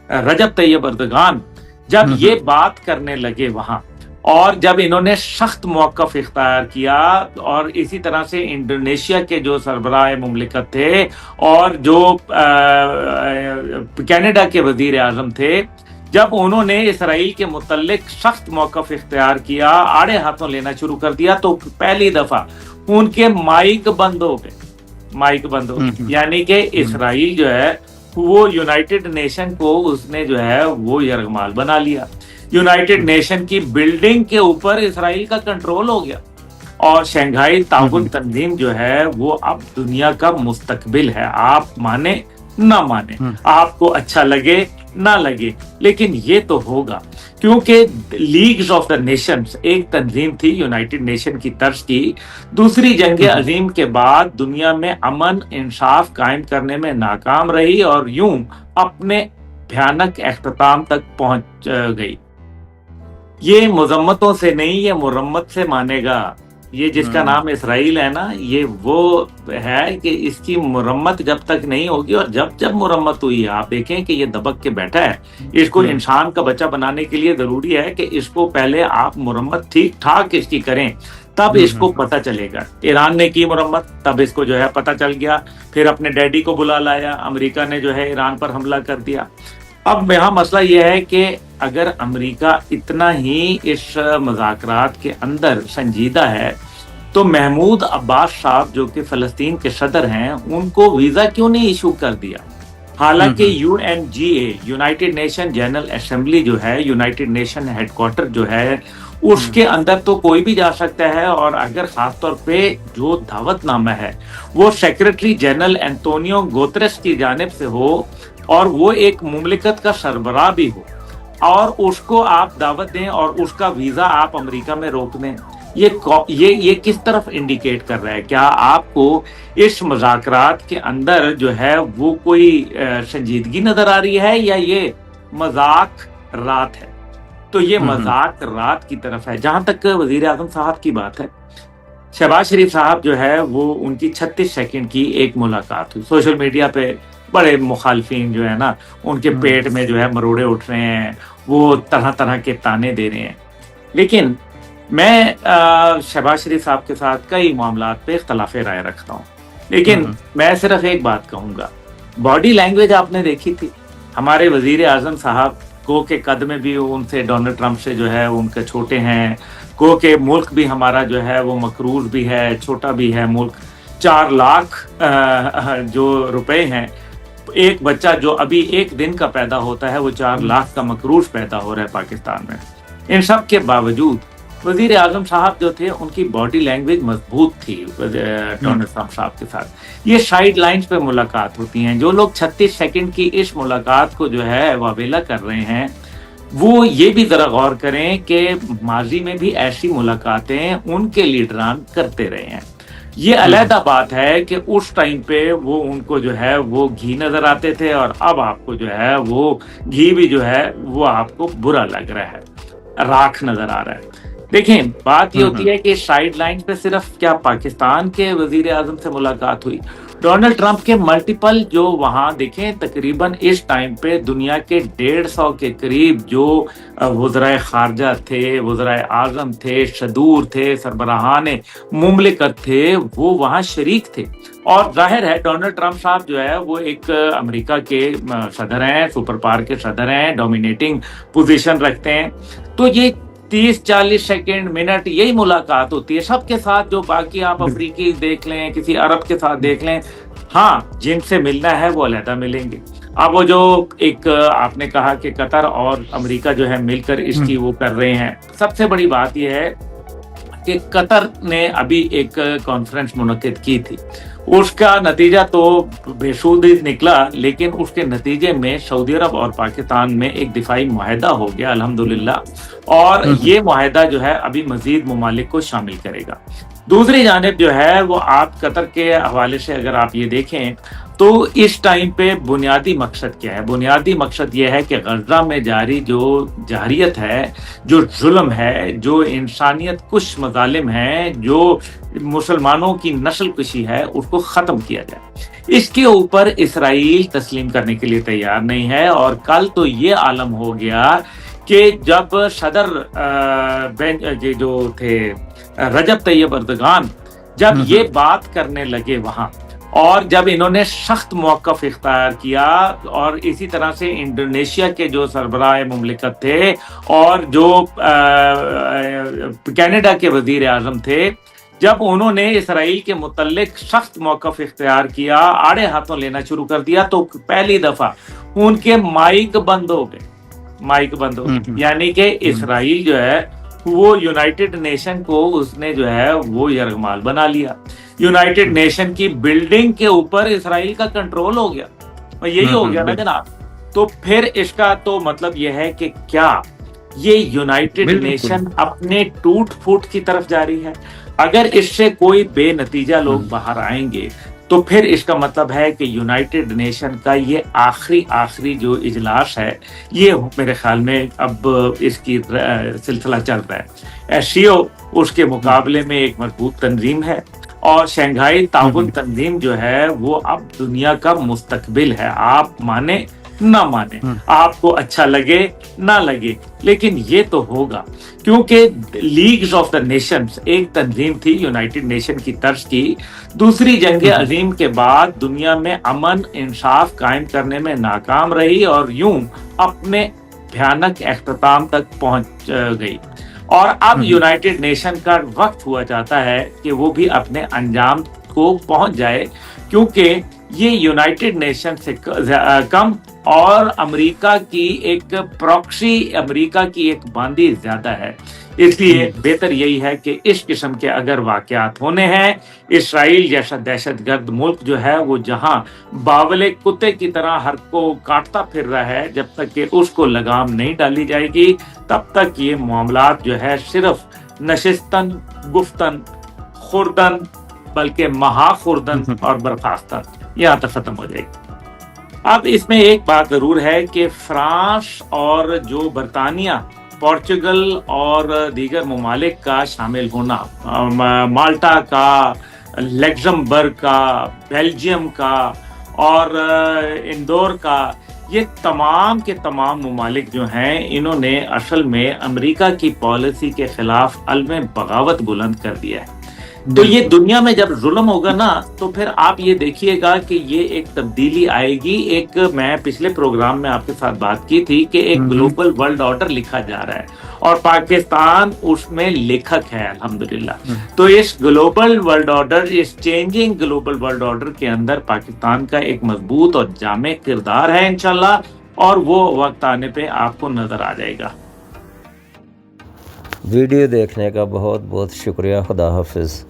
رجب Tayyip Erdogan جب یہ بات کرنے لگے وہاں، اور جب انہوں نے سخت موقف اختیار کیا، اور اسی طرح سے انڈونیشیا کے جو سربراہ مملکت تھے اور جو کینیڈا کے وزیر اعظم تھے، جب انہوں نے اسرائیل کے متعلق سخت موقف اختیار کیا، آڑے ہاتھوں لینا شروع کر دیا، تو پہلی دفعہ ان کے مائک بند ہو گئے، یعنی کہ اسرائیل جو ہے وہ یونائٹڈ نیشن کو اس نے جو ہے وہ یرغمال بنا لیا، یونائٹڈ نیشن کی بلڈنگ کے اوپر اسرائیل کا کنٹرول ہو گیا، اور شنگھائی تعاون تنظیم جو ہے وہ اب دنیا کا مستقبل ہے، آپ مانے نہ مانے، آپ کو اچھا لگے نہ لگے، لیکن یہ تو ہوگا، کیونکہ لیگز آف دا نیشنز ایک تنظیم تھی یونائٹڈ نیشن کی طرز کی، دوسری جنگ عظیم کے بعد دنیا میں امن انصاف قائم کرنے میں ناکام رہی اور یوں اپنے بھیانک اختتام تک پہنچ گئی۔ یہ مذمتوں سے نہیں، یہ مرمت سے مانے گا، یہ جس کا نام اسرائیل ہے نا، یہ وہ ہے کہ اس کی مرمت جب تک نہیں ہوگی، اور جب مرمت ہوئی ہے، آپ دیکھیں کہ یہ دبک کے بیٹھا ہے، اس کو انسان کا بچہ بنانے کے لیے ضروری ہے کہ اس کو پہلے آپ مرمت ٹھیک ٹھاک اس کی کریں، تب اس کو پتہ چلے گا۔ ایران نے کی مرمت، تب اس کو جو ہے پتہ چل گیا، پھر اپنے ڈیڈی کو بلا لایا، امریکہ نے جو ہے ایران پر حملہ کر دیا۔ اب یہاں مسئلہ یہ ہے کہ اگر امریکہ اتنا ہی اس مذاکرات کے اندر سنجیدہ ہے تو محمود عباس صاحب جو کہ فلسطین کے صدر ہیں، ان کو ویزا کیوں نہیں ایشو کر دیا؟ حالانکہ U N G A, United Nation General Assembly جو ہے، یونائٹڈ نیشن ہیڈ کوارٹر جو ہے، اس کے اندر تو کوئی بھی جا سکتا ہے، اور اگر خاص طور پہ جو دعوت نامہ ہے وہ سیکرٹری جنرل انتونیو گوتریس کی جانب سے ہو، اور وہ ایک مملکت کا سربراہ بھی ہو، اور اس کو آپ دعوت دیں اور اس کا ویزا آپ امریکہ میں روک دیں، یہ کس طرف انڈیکیٹ کر رہا ہے؟ کیا آپ کو اس مذاکرات کے اندر جو ہے وہ کوئی سنجیدگی نظر آ رہی ہے، یا یہ مذاق رات ہے؟ تو یہ مذاق رات کی طرف ہے۔ جہاں تک وزیر اعظم صاحب کی بات ہے، شہباز شریف صاحب جو ہے وہ ان کی 36 سیکنڈ کی ایک ملاقات ہوئی، سوشل میڈیا پہ بڑے مخالفین جو ہے نا، ان کے پیٹ میں جو ہے مروڑے اٹھ رہے ہیں، وہ طرح طرح کے تانے دے رہے ہیں، لیکن میں شہباز شریف صاحب کے ساتھ کئی معاملات پہ اختلاف رائے رکھتا ہوں، لیکن میں صرف ایک بات کہوں گا، باڈی لینگویج آپ نے دیکھی تھی ہمارے وزیر اعظم صاحب کو، کہ قد میں بھی ان سے ڈونلڈ ٹرمپ سے جو ہے ان کے چھوٹے ہیں، کو کہ ملک بھی ہمارا جو ہے وہ مقروض بھی ہے، چھوٹا بھی ہے ملک، 4 لاکھ جو روپے ہیں، ایک بچہ جو ابھی ایک دن کا پیدا ہوتا ہے وہ 4 لاکھ کا مقروض پیدا ہو رہا ہے پاکستان میں۔ ان سب کے باوجود وزیر اعظم صاحب جو تھے ان کی باڈی لینگویج مضبوط تھی ڈونلڈ ٹرمپ صاحب کے ساتھ۔ یہ سائیڈ لائنز پہ ملاقات ہوتی ہیں، جو لوگ 36 سیکنڈ کی اس ملاقات کو جو ہے واویلا کر رہے ہیں، وہ یہ بھی ذرا غور کریں کہ ماضی میں بھی ایسی ملاقاتیں ان کے لیڈران کرتے رہے ہیں۔ یہ علیحدہ بات ہے کہ اس ٹائم پہ وہ ان کو جو ہے وہ گھی نظر آتے تھے، اور اب آپ کو جو ہے وہ گھی بھی جو ہے وہ آپ کو برا لگ رہا ہے، راکھ نظر آ رہا ہے۔ دیکھیں بات یہ ہوتی ہے کہ سائیڈ لائن پہ صرف کیا پاکستان کے وزیر اعظم سے ملاقات ہوئی، ڈونلڈ ٹرمپ کے ملٹیپل جو وہاں دیکھیں تقریباً اس ٹائم پہ دنیا کے 150 کے قریب جو وزرائے خارجہ تھے، وزرائے اعظم تھے، صدور تھے، سربراہان مملکت تھے، وہ وہاں شریک تھے، اور ظاہر ہے ڈونلڈ ٹرمپ صاحب جو ہے وہ ایک امریکہ کے صدر ہیں، سپر پاور کے صدر ہیں، ڈومینیٹنگ پوزیشن رکھتے ہیں، تو یہ 30-40 سیکنڈ منٹ یہی ملاقات ہوتی ہے سب کے ساتھ۔ جو باقی آپ افریقی دیکھ لیں، کسی عرب کے ساتھ دیکھ لیں، ہاں جن سے ملنا ہے وہ علیحدہ ملیں گے۔ اب وہ جو ایک آپ نے کہا کہ قطر اور امریکہ جو ہے مل کر اس کی وہ کر رہے ہیں، سب سے بڑی بات یہ ہے کہ قطر نے ابھی ایک کانفرنس منعقد کی تھی، اس کا نتیجہ تو بے سود نکلا، لیکن اس کے نتیجے میں سعودی عرب اور پاکستان میں ایک دفاعی معاہدہ ہو گیا الحمدللہ، اور یہ معاہدہ جو ہے ابھی مزید ممالک کو شامل کرے گا۔ دوسری جانب جو ہے وہ آپ قطر کے حوالے سے اگر آپ یہ دیکھیں تو اس ٹائم پہ بنیادی مقصد کیا ہے؟ بنیادی مقصد یہ ہے کہ غزہ میں جاری جو جارحیت ہے، جو ظلم ہے، جو انسانیت کش مظالم ہیں، جو مسلمانوں کی نسل کشی ہے، اس کو ختم کیا جائے۔ اس کے اوپر اسرائیل تسلیم کرنے کے لیے تیار نہیں ہے. اور کل تو یہ عالم ہو گیا کہ جب صدر جو تھے رجب طیب اردگان جب یہ بات کرنے لگے وہاں، اور جب انہوں نے سخت موقف اختیار کیا، اور اسی طرح سے انڈونیشیا کے جو سربراہ مملکت تھے اور جو کینیڈا کے وزیر اعظم تھے، جب انہوں نے اسرائیل کے متعلق سخت موقف اختیار کیا، آڑے ہاتھوں لینا شروع کر دیا، تو پہلی دفعہ ان کے مائک بند ہو گئے. یعنی کہ اسرائیل جو ہے وہ یونائٹڈ نیشن کو اس نے جو ہے وہ یرغمال بنا لیا. یونائٹڈ نیشن کی بلڈنگ کے اوپر اسرائیل کا کنٹرول ہو گیا، اور یہی ہو گیا نا جناب. تو پھر اس کا تو مطلب یہ ہے کہ کیا یہ یونائٹڈ نیشن اپنے ٹوٹ پھوٹ کی طرف جاری ہے؟ اگر اس سے کوئی بے نتیجہ لوگ باہر آئیں گے تو پھر اس کا مطلب ہے کہ یونائٹڈ نیشن کا یہ آخری جو اجلاس ہے، یہ میرے خیال میں اب اس کی سلسلہ چل رہا ہے. SCO اس کے مقابلے میں ایک مضبوط تنظیم ہے، اور شنگھائی تعاون تنظیم جو ہے وہ اب دنیا کا مستقبل ہے. آپ مانے نہ مانے، آپ کو اچھا لگے نہ لگے، لیکن یہ تو ہوگا، کیونکہ لیگز آف دا نیشنز ایک تنظیم تھی یونائٹڈ نیشن کی طرز کی. دوسری جنگ عظیم کے بعد دنیا میں امن انصاف قائم کرنے میں ناکام رہی، اور یوں اپنے بھیانک اختتام تک پہنچ گئی. اور اب یونائٹڈ نیشن کا وقت ہوا جاتا ہے کہ وہ بھی اپنے انجام کو پہنچ جائے، کیونکہ یہ یونائٹڈ نیشن سے کم اور امریکہ کی ایک پراکسی، امریکہ کی ایک باندھی زیادہ ہے. اس لیے بہتر یہی ہے کہ اس قسم کے اگر واقعات ہونے ہیں، اسرائیل جیسا دہشت گرد ملک جو ہے وہ جہاں باولے کتے کی طرح ہر کو کاٹتا پھر رہا ہے، جب تک کہ اس کو لگام نہیں ڈالی جائے گی تب تک یہ معاملات جو ہے صرف نشستن گفتن خوردن بلکہ مہا خوردن اور برخاستن یہاں تک ختم ہو جائے گی. اب اس میں ایک بات ضرور ہے کہ فرانس اور جو برطانیہ، پورچگل اور دیگر ممالک کا شامل ہونا، مالٹا کا، لگزمبرگ کا، بیلجیم کا اور اندور کا، یہ تمام کے تمام ممالک جو ہیں انہوں نے اصل میں امریکہ کی پالیسی کے خلاف علم بغاوت بلند کر دیا ہے. تو یہ دنیا میں جب ظلم ہوگا نا تو پھر آپ یہ دیکھیے گا کہ یہ ایک تبدیلی آئے گی. ایک میں پچھلے پروگرام میں آپ کے ساتھ بات کی تھی کہ ایک گلوبل ورلڈ آرڈر لکھا جا رہا ہے، اور پاکستان اس میں لیکھک ہے الحمدللہ. تو اس گلوبل ورلڈ آرڈر، اس چینجنگ گلوبل ورلڈ آرڈر کے اندر پاکستان کا ایک مضبوط اور جامع کردار ہے انشاءاللہ، اور وہ وقت آنے پہ آپ کو نظر آ جائے گا. ویڈیو دیکھنے کا بہت بہت شکریہ. خدا حافظ.